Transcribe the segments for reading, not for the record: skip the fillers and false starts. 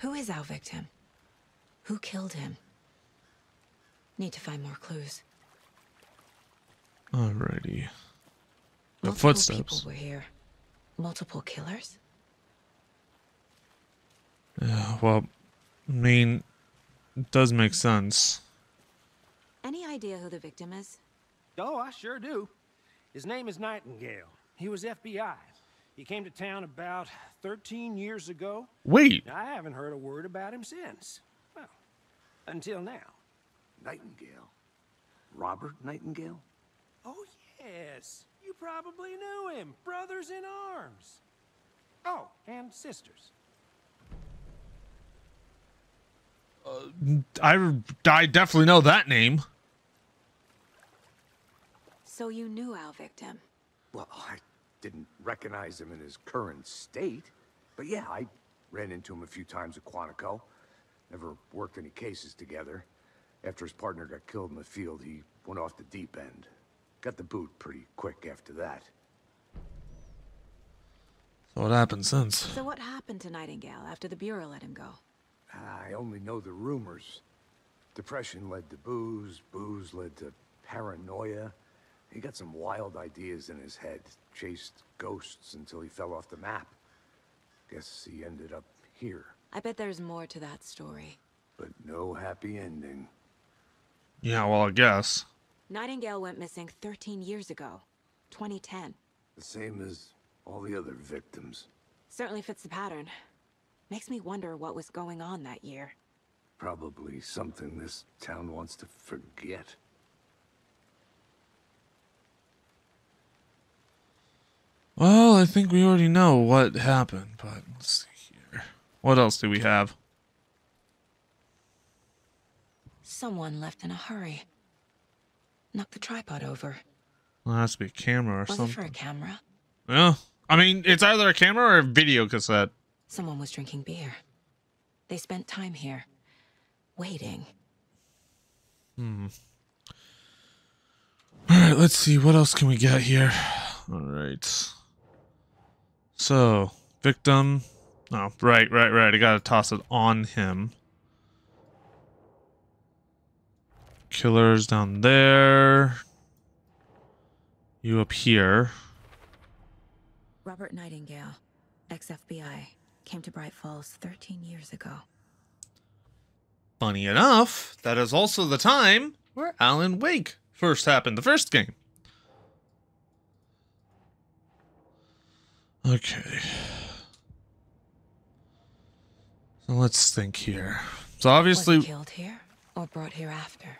Who is our victim? Who killed him? Need to find more clues. Alrighty. The Multiple footsteps. people were here. Multiple killers? Yeah, well, I mean, it does make sense. Any idea who the victim is? Oh, I sure do. His name is Nightingale. He was FBI. He came to town about 13 years ago. Wait. I haven't heard a word about him since. Well, until now. Nightingale? Robert Nightingale? Oh, yes. You probably knew him. Brothers in arms. Oh, and sisters. I definitely know that name. So you knew our victim? Well, I didn't recognize him in his current state. But yeah, I ran into him a few times at Quantico. Never worked any cases together. After his partner got killed in the field, he went off the deep end. Got the boot pretty quick after that. So what happened since? So what happened to Nightingale after the Bureau let him go? I only know the rumors. Depression led to booze, booze led to paranoia. He got some wild ideas in his head, chased ghosts until he fell off the map. Guess he ended up here. I bet there's more to that story. But no happy ending. Yeah, well, I guess. Nightingale went missing 13 years ago, 2010. The same as all the other victims. Certainly fits the pattern. Makes me wonder what was going on that year. Probably something this town wants to forget. Well, I think we already know what happened, but let's see here. What else do we have? Someone left in a hurry. Knocked the tripod over. Well, it has to be a camera or Was something. it for a camera? Yeah. I mean, it's either a camera or a video cassette. Someone was drinking beer. They spent time here, waiting. Alright, let's see. What else can we get here? Alright. So, victim. Oh, right. I gotta toss it on him. Killer's down there. You up here. Robert Nightingale, ex-FBI, came to Bright Falls 13 years ago. Funny enough, that is also the time where Alan Wake first happened, the first game. Okay. So let's think here. So obviously... Was he killed here or brought here after?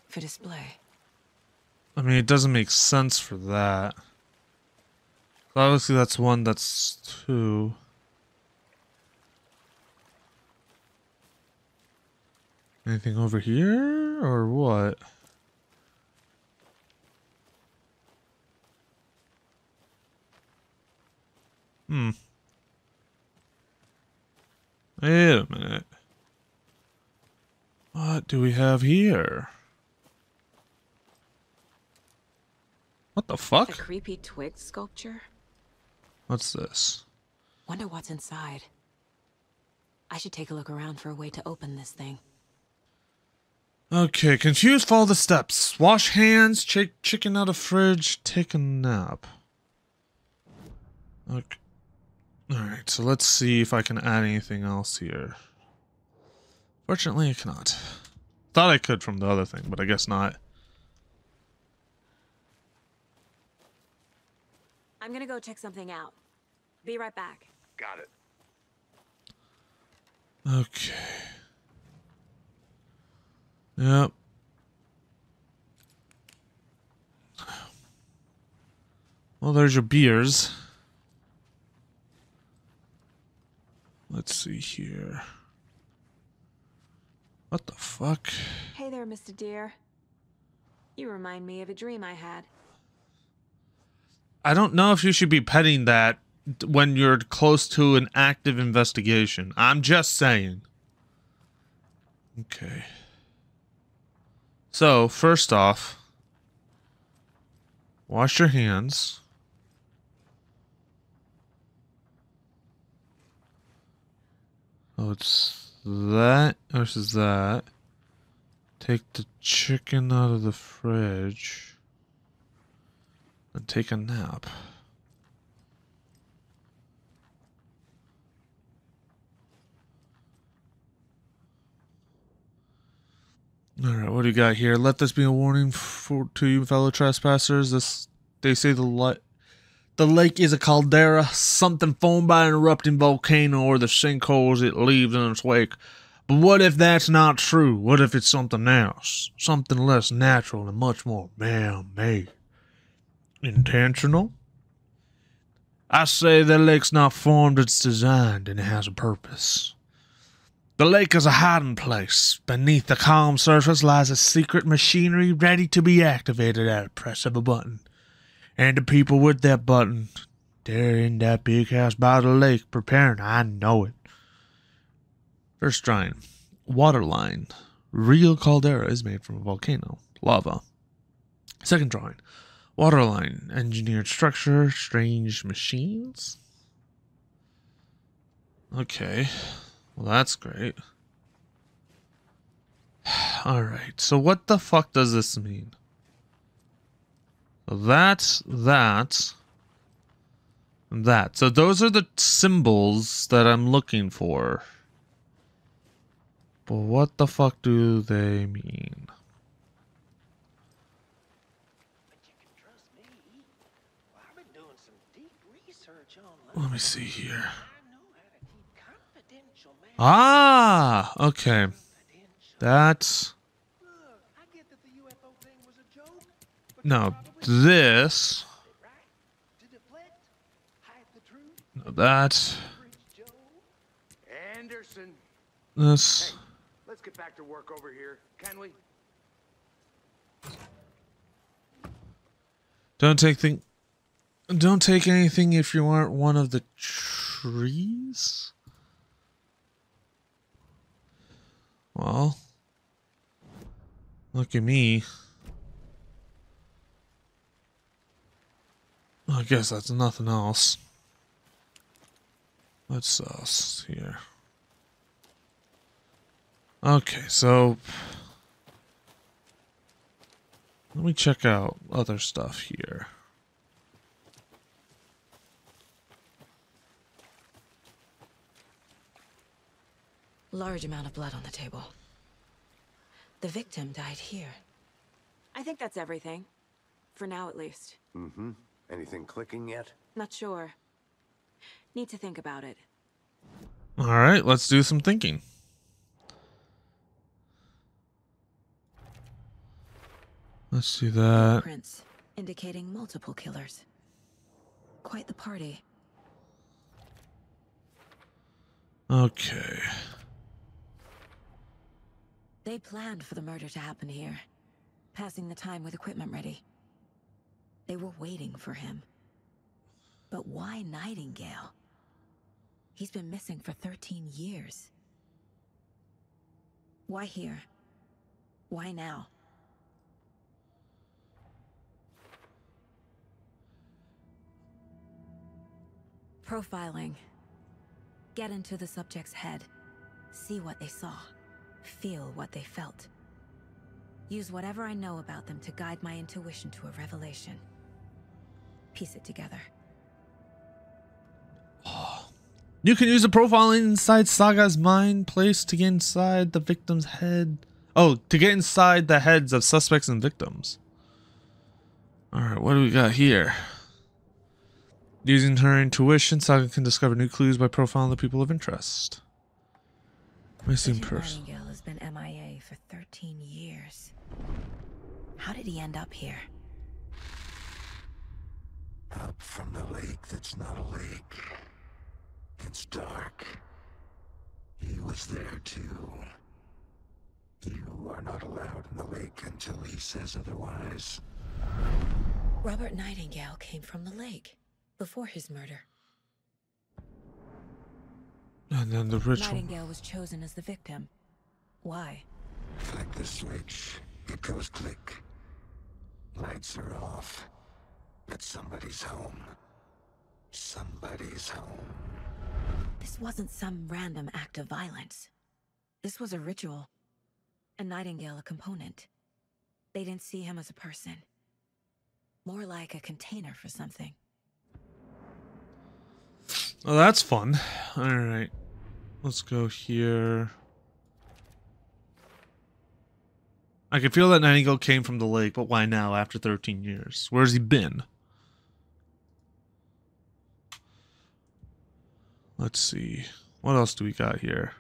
For display. I mean, it doesn't make sense for that. So obviously that's one, that's two. Anything over here, or what? Wait a minute. What do we have here? What the A fuck? creepy twig sculpture? What's this? Wonder what's inside. I should take a look around for a way to open this thing. Okay, confused, follow the steps. Wash hands, chicken out of fridge, take a nap. Okay. Alright, so let's see if I can add anything else here. Fortunately, I cannot. Thought I could from the other thing, but I guess not. I'm gonna go check something out. Be right back. Got it. Okay. Yep. Well, there's your beers. Let's see here. What the fuck? Hey there, Mr. Deer. You remind me of a dream I had. I don't know if you should be petting that when you're close to an active investigation. I'm just saying. Okay. So, first off, wash your hands. So it's that versus that. Take the chicken out of the fridge. And take a nap. Alright, what do you got here? Let this be a warning to you fellow trespassers. They say the lake is a caldera, something formed by an erupting volcano or the sinkholes it leaves in its wake. But what if that's not true? What if it's something else? Something less natural and much more man-made? Intentional? I say the lake's not formed, it's designed, and it has a purpose. The lake is a hiding place. Beneath the calm surface lies a secret machinery ready to be activated at a press of a button. And the people with that button, they're in that big house by the lake preparing. I know it. First drawing. Waterline. Real caldera is made from a volcano. Lava. Second drawing. Waterline. Engineered structure. Strange machines. Okay. Well, that's great. Alright, so what the fuck does this mean? So that's that. And that. So those are the symbols that I'm looking for. But what the fuck do they mean? But you can trust me. Well, I've been doing some deep research on Let me see here. I know how to keep confidential, man. Ah! Okay. That's... Look, I get that the UFO thing was a joke. But No, this... right? To deflect, hide the truth, No, that... Prince Joe. Anderson. This... Hey, let's get back to work over here, can we? Don't take anything if you aren't one of the trees? Well, look at me. I guess that's nothing else. What's else here? Okay, so let me check out other stuff here. Large amount of blood on the table. The victim died here. I think that's everything. For now, at least. Mm-hmm. Anything clicking yet? Not sure. Need to think about it. Alright, let's do some thinking. Let's see that. Prints indicating multiple killers. Quite the party. Okay. They planned for the murder to happen here, passing the time with equipment ready. They were waiting for him. But why Nightingale? He's been missing for 13 years. Why here? Why now? Profiling. Get into the subject's head. See what they saw. Feel what they felt. Use whatever I know about them to guide my intuition to a revelation. Piece it together. You can use the profiling inside Saga's mind placed to get inside the victim's head. Oh, to get inside the heads of suspects and victims. Alright, what do we got here? Using her intuition, Saga can discover new clues by profiling the people of interest. Missing person. Nightingale has been MIA for 13 years. How did he end up here? Up from the lake that's not a lake. It's dark. He was there too. You are not allowed in the lake until he says otherwise. Robert Nightingale came from the lake before his murder. And then the ritual. Nightingale was chosen as the victim. Why? Flick the switch. It goes click. Lights are off. But somebody's home. Somebody's home. This wasn't some random act of violence. This was a ritual. And Nightingale a component. They didn't see him as a person. More like a container for something. Oh, that's fun. Alright. Let's go here. I can feel that Nightingale came from the lake, but why now after 13 years? Where's he been? Let's see. What else do we got here?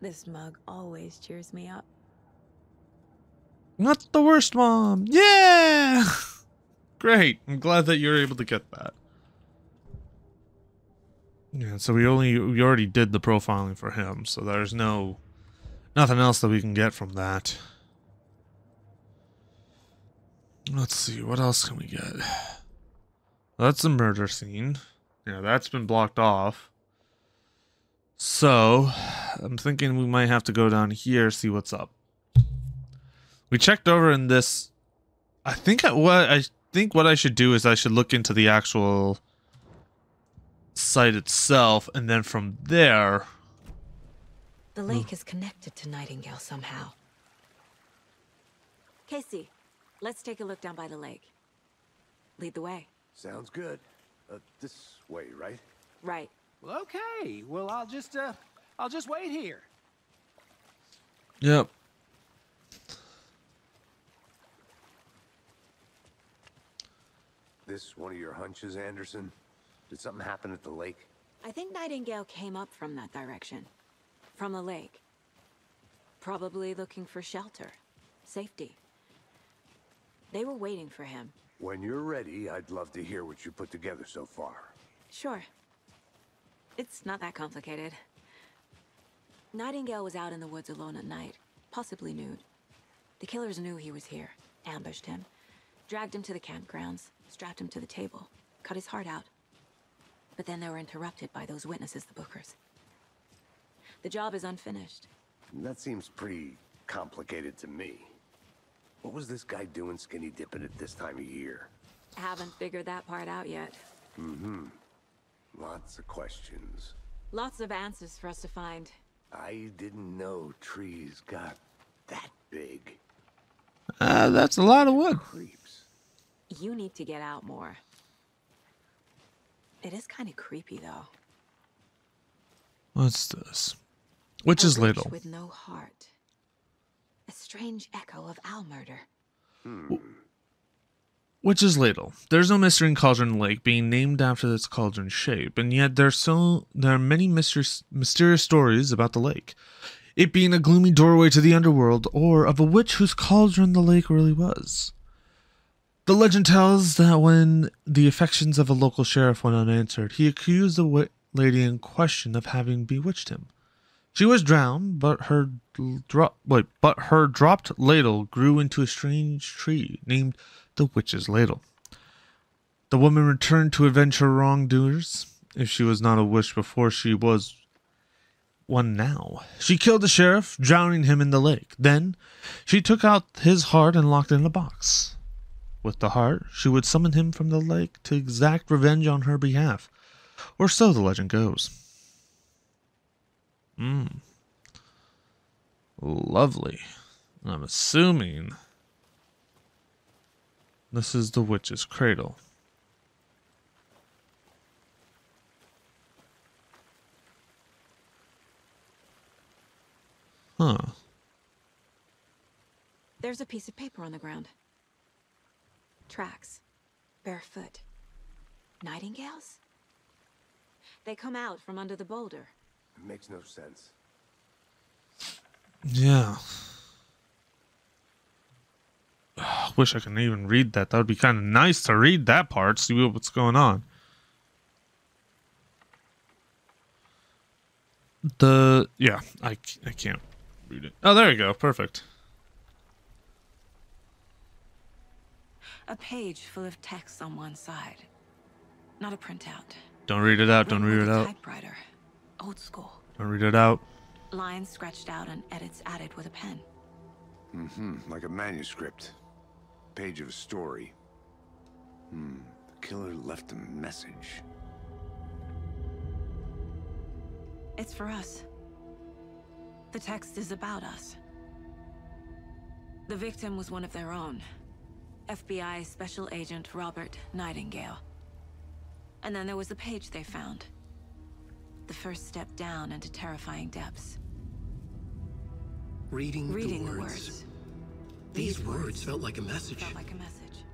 This mug always cheers me up. Not the worst, Mom. Yeah! Great. I'm glad that you're able to get that. Yeah, so we already did the profiling for him, so there's nothing else that we can get from that. Let's see, what else can we get? That's the murder scene. Yeah, that's been blocked off. So, I'm thinking we might have to go down here, see what's up. We checked over in this. I think what I should do is I should look into the actual site itself, and then from there. The lake is connected to Nightingale somehow. Casey, let's take a look down by the lake. Lead the way. Sounds good. This way, right? Right. Well, okay. Well, I'll just wait here. Yep. This one of your hunches, Anderson? Did something happen at the lake? I think Nightingale came up from that direction. From the lake. Probably looking for shelter. Safety. They were waiting for him. When you're ready, I'd love to hear what you put together so far. Sure. It's not that complicated. Nightingale was out in the woods alone at night, possibly nude. The killers knew he was here, ambushed him, dragged him to the campgrounds, strapped him to the table, cut his heart out. But then they were interrupted by those witnesses, the Bookers. The job is unfinished. That seems pretty complicated to me. What was this guy doing skinny dipping at this time of year? Haven't figured that part out yet. Mm-hmm. Lots of questions. Lots of answers for us to find. I didn't know trees got that big. That's a lot of wood. Creeps. You need to get out more. It is kind of creepy, though. What's this? Witch's Ladle. With no heart. A strange echo of owl murder. Witch's Ladle. There's no mystery in Cauldron Lake being named after its cauldron shape, and yet there are many mysterious stories about the lake. It being a gloomy doorway to the underworld, or of a witch whose cauldron the lake really was. The legend tells that when the affections of a local sheriff went unanswered, he accused the lady in question of having bewitched him. She was drowned, but her dropped ladle grew into a strange tree named the Witch's Ladle. The woman returned to avenge her wrongdoers. If she was not a witch before, she was one now. She killed the sheriff, drowning him in the lake. Then she took out his heart and locked it in a box. With the heart, she would summon him from the lake to exact revenge on her behalf. Or so the legend goes. Lovely. I'm assuming this is the witch's cradle. Huh. There's a piece of paper on the ground. Tracks. Barefoot. Nightingales? They come out from under the boulder. It makes no sense. Yeah. Wish I could even read that. That would be kind of nice to read that part, see what's going on. Yeah, I can't read it. Oh, there you go. Perfect. A page full of text on one side. Not a printout. Don't read it out. Don't read it out. Typewriter. Old school. Don't read it out. Lines scratched out and edits added with a pen. Like a manuscript. Page of a story. The killer left a message. It's for us. The text is about us. The victim was one of their own. FBI Special Agent Robert Nightingale. And then there was the page they found. The first step down into terrifying depths. Reading the words. These words felt like a message. Felt like a message.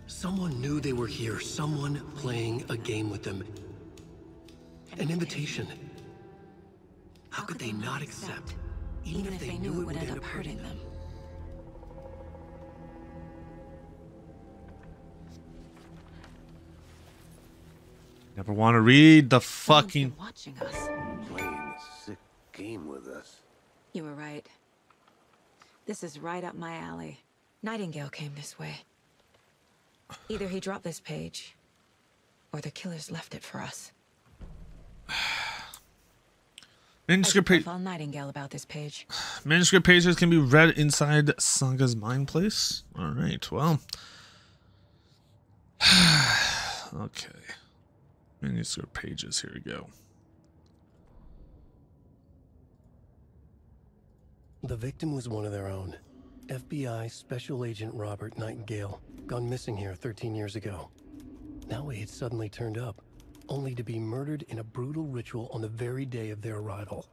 Someone knew they were here. Someone playing a game with them. An invitation. How could they not accept? Even if they knew it would end up hurting them. Never want to read the fucking... Watching us. Playing a sick game with us. You were right. This is right up my alley. Nightingale came this way. Either he dropped this page, or the killers left it for us. Manuscript, Nightingale about this page. manuscript pages can be read inside Saga's mind place. All right, well. Okay. Manuscript pages, here we go. The victim was one of their own. FBI Special Agent Robert Nightingale, gone missing here 13 years ago. Now he had suddenly turned up, only to be murdered in a brutal ritual on the very day of their arrival.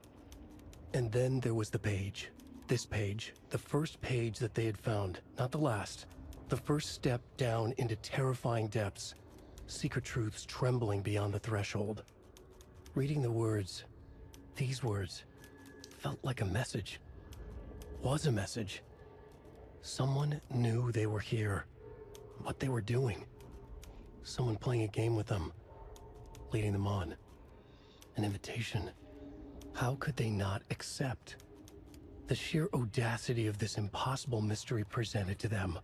And then there was the page. This page, the first page that they had found, not the last. The first step down into terrifying depths. Secret truths trembling beyond the threshold. Reading the words, these words, felt like a message. Was a message. Someone knew they were here. What they were doing. Someone playing a game with them. Leading them on. An invitation. How could they not accept? The sheer audacity of this impossible mystery presented to them.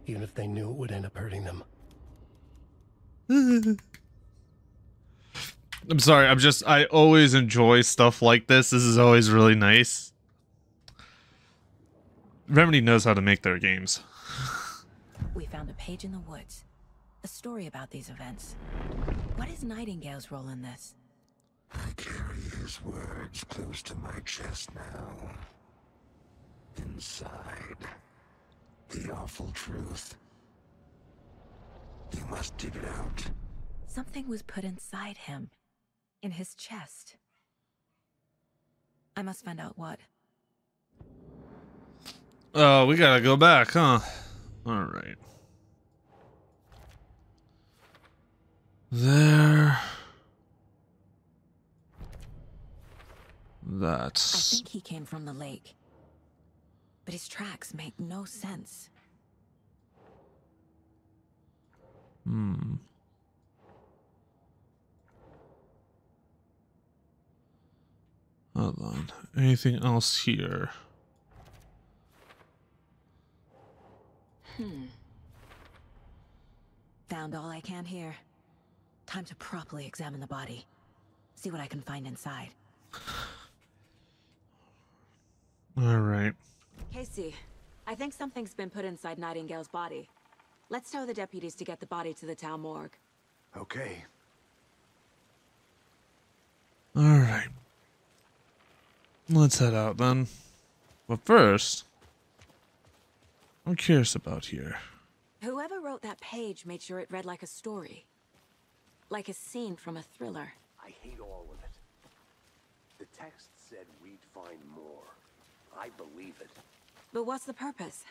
Even if they knew it would end up hurting them. I'm sorry, I always enjoy stuff like this. This is always really nice. Remedy knows how to make their games. We found a page in the woods. A story about these events. What is Nightingale's role in this? I carry his words close to my chest now. Inside, the awful truth. You must dig it out. Something was put inside him. In his chest. I must find out what. Oh, we gotta go back, huh? Alright. There. That's... I think he came from the lake. But his tracks make no sense. Hold on. Anything else here? Found all I can here. Time to properly examine the body. See what I can find inside. Alright. Casey, I think something's been put inside Nightingale's body. Let's tell the deputies to get the body to the town morgue. Okay. Alright. Let's head out then. But first, I'm curious about here. Whoever wrote that page made sure it read like a story. Like a scene from a thriller. I hate all of it. The text said we'd find more. I believe it. But what's the purpose?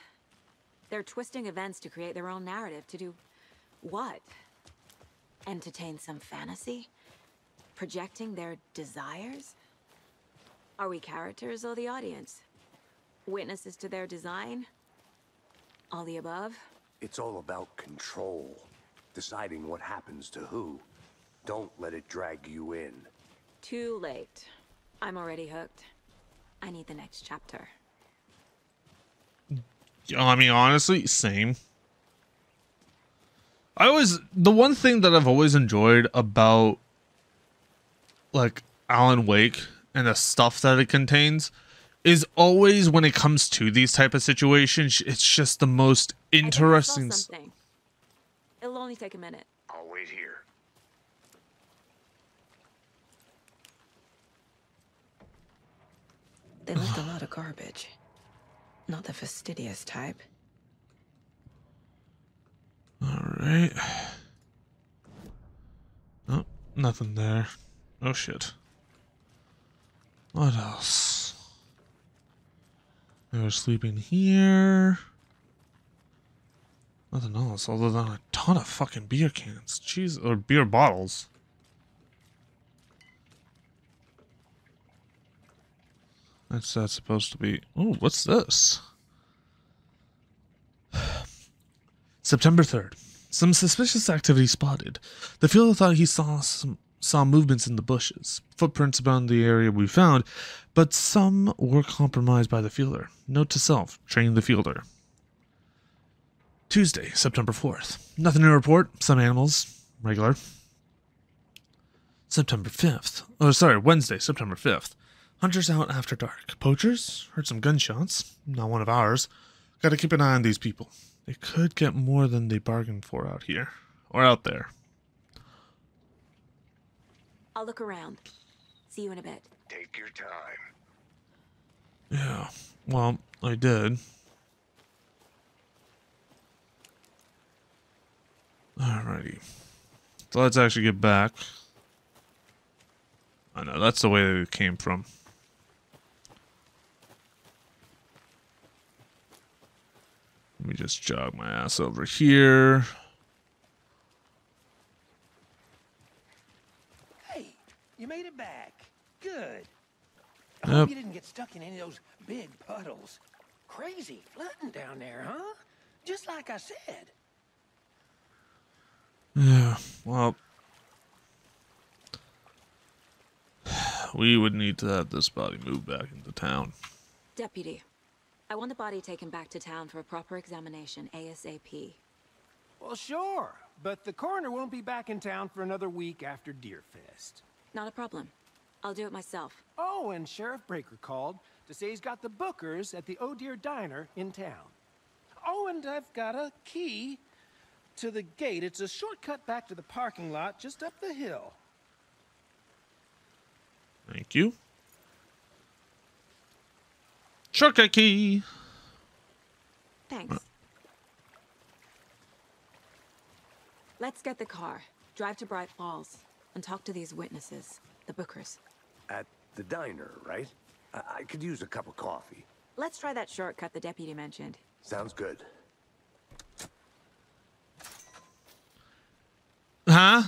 They're twisting events to create their own narrative to do what? Entertain some fantasy? Projecting their desires? Are we characters or the audience? Witnesses to their design? All the above? It's all about control. Deciding what happens to who. Don't let it drag you in. Too late. I'm already hooked. I need the next chapter. I mean, honestly, same. The one thing that I've always enjoyed about, like, Alan Wake and the stuff that it contains is always when it comes to these type of situations, it's just the most interesting. I think I saw something. It'll only take a minute. I'll wait here. They left a lot of garbage. Not the fastidious type. Alright. Oh, nothing there. Oh shit. What else? They were sleeping here. Nothing else other than a ton of fucking beer cans. Jeez, or beer bottles. That's supposed to be. Oh, what's this? September 3rd. Some suspicious activity spotted. The fielder thought he saw movements in the bushes. Footprints around the area we found, but some were compromised by the fielder. Note to self, train the fielder. Tuesday, September 4th. Nothing to report. Some animals. Regular. September 5th. Oh, sorry, Wednesday, September 5th. Hunters out after dark. Poachers? Heard some gunshots. Not one of ours. Gotta keep an eye on these people. They could get more than they bargained for out here. Or out there. I'll look around. See you in a bit. Take your time. Yeah, well, I did. Alrighty. So let's actually get back. I know, that's the way that it came from. Let me just jog my ass over here. Hey, you made it back. Good. I Yep. hope you didn't get stuck in any of those big puddles. Crazy flooding down there, huh? Just like I said. Yeah, well, we would need to have this body moved back into town. Deputy, I want the body taken back to town for a proper examination ASAP. Well, sure. But the coroner won't be back in town for another week after Deerfest. Not a problem. I'll do it myself. Oh, and Sheriff Breaker called to say he's got the bookers at the Oh Deer Diner in town. Oh, and I've got a key to the gate. It's a shortcut back to the parking lot just up the hill. Thank you. Shortcut key. Thanks. Let's get the car, drive to Bright Falls, and talk to these witnesses, the bookers. At the diner, right? I could use a cup of coffee. Let's try that shortcut the deputy mentioned. Sounds good. Huh?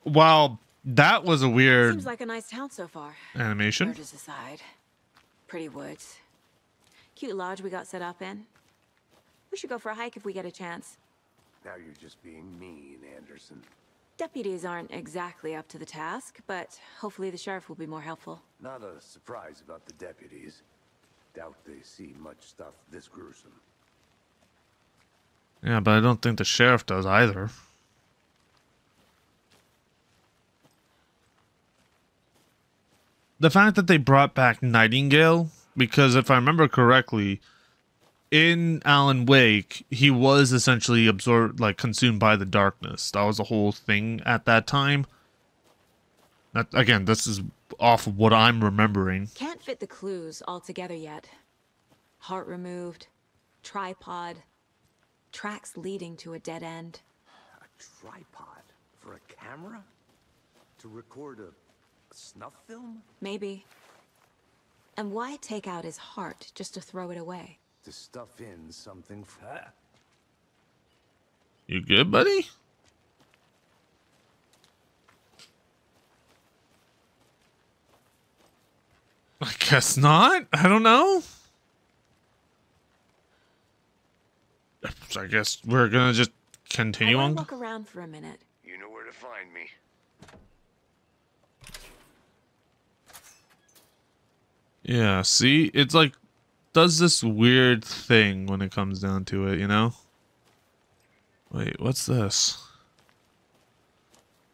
Wow, that was a weird Seems like a nice town so far. animation. Murders aside. Pretty woods. Cute lodge we got set up in. We should go for a hike if we get a chance. Now you're just being mean, Anderson. Deputies aren't exactly up to the task, but hopefully the sheriff will be more helpful. Not a surprise about the deputies. Doubt they see much stuff this gruesome. Yeah, but I don't think the sheriff does either. The fact that they brought back Nightingale, because if I remember correctly, in Alan Wake, he was essentially absorbed, like consumed by the darkness. That was the whole thing at that time. That, again, this is off of what I'm remembering. Can't fit the clues all together yet. Heart removed, tripod, tracks leading to a dead end. A tripod for a camera? To record a snuff film? Maybe. And why take out his heart just to throw it away? To stuff in something You good, buddy? I guess not. I don't know. I guess we're gonna just continue I on. want to look around for a minute. You know where to find me. Yeah, see? It's like, does this weird thing when it comes down to it, you know? Wait, what's this?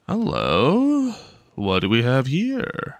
Hello? What do we have here?